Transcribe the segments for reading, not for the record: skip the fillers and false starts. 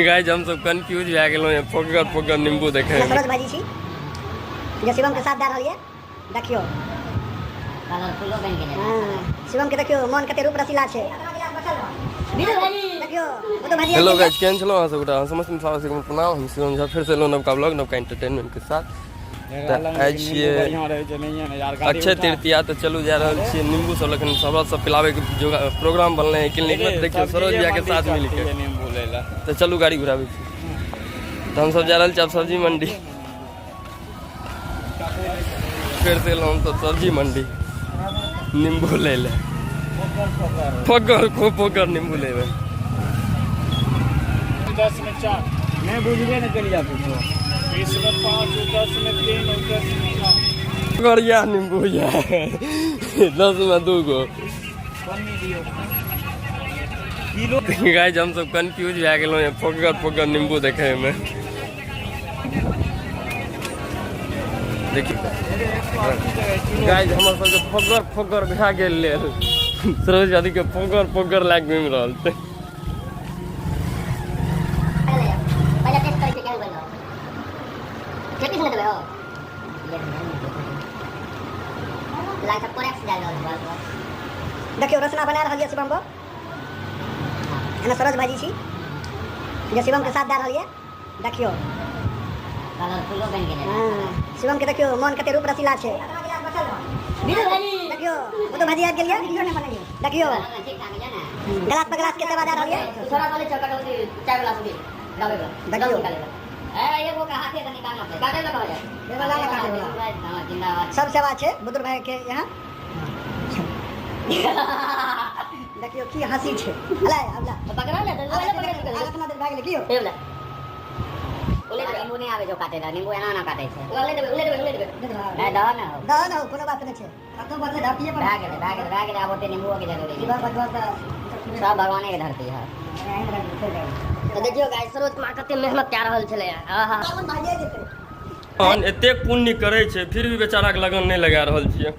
Guys हम सब confuse भए गेलहुँ हैं फोकर नींबू देखे सरोज भाजी छी जे शिवम के साथ दे रहल ये देखियो शिवम के देखियो मन कते रूप रसीला छै देखियो वो तो भाजी। हेलो गाइस केहन छलौ अहाँ सबटा समस्त मित्र से प्रणाम। हम शिवम झा फिर से एलहुँ नवका ब्लॉग नवका एंटरटेनमेंट के साथ। आइ छियै अक्षय तृतीया तऽ चलू जा रहल छियै नींबू सब लखन सब पिलावे के प्रोग्राम बनले है क्लिनिक में। देखियो सरोज भैया के साथ मिल के नींबू लेला तो चलू गाड़ी घुरावे छी। तो हम सब जा रहल छी अब सब्जी मंडी। फिर से एलहुँ तो सब्जी मंडी नींबू ले ले फोकर नींबू लेवे 10 में 4 मैं बुझबे न करिया पूछो 20 में 5 10 में 3 10 में 4 गरिया नींबू या 10 में 2 गो किलो। गाइस हम सब कंफ्यूज भए गेलहुँ हैं फोकर नींबू देखे में। देखिए गाइस हमर सबके फोकर भए गेल लेल सरोज आदि के फोकर लाग घुमि रहल छै। पहले टेस्ट करके क्या बोल रहा हो किस में देबे हो लाइट सब कोरेक्स जा रहल है। देखियो रसना बना रहल है शिवम को एना सरोज भाजी छी जे शिवम के साथ दे रहल है देखियो कलरफुल बन गेलै। शिवम के देखियो मन कते रूप रसीला छै देखियो वो तो भाजी आ गेल है देखियो गिलास पे गिलास के सेवा दे रहल है थोड़ा वाले चकट होती चाय वाला पूरी गावे वाला देखियो ए ये वो का हाथे से निकालना है काटे लगा जाए ये वाला काटे वाला जिंदाबाद सब सेवा छै बुजुर्ग भाई के यहाँ। देखियो की हंसी छै अला अबला पकड़ा ले वाला पकड़ के अलग ना दे भाग ले कियो ए वाला ओले नींबू नहीं आवे जो काटे ला नींबू एना ना काटे छै ओले देबे ए दा ना हो कोनो बात नहीं छै कतो बदले धरती पर भाग ले आबोते नींबू के जरूरी है सब भगवान के धरती है। तो देखियो गाइस सरोज मां कते मेहनत कर रहल छले आहा भाजिए जेते हम एते पुण्य करे छै फिर भी बेचारा के लगन नहीं लगा रहल छियै।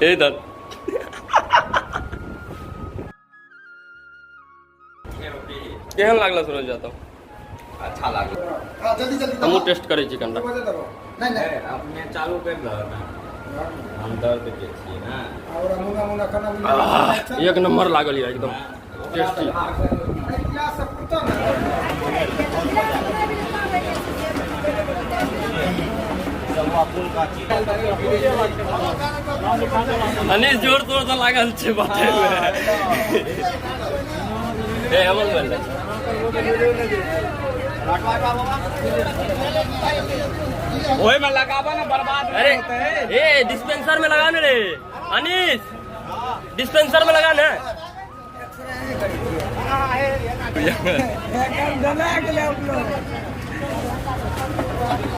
ए दर केहन लागल सरोज जाता अच्छा लागल जल्दी हमहूँ टेस्ट करे छी कनिटा नहीं अपने चालू कर दो ना हम दर्द के छियै ना और मुना खाना एक नंबर लागल है एकदम टेस्टी। अनिल जोर तोड़ से लागल छै बाटे में ए हमन बोल ओए में लगावा ना बर्बाद अरे ए डिस्पेंसर में लगा रे अनीस डिस्पेंसर में लगा ना एकदम दला के ले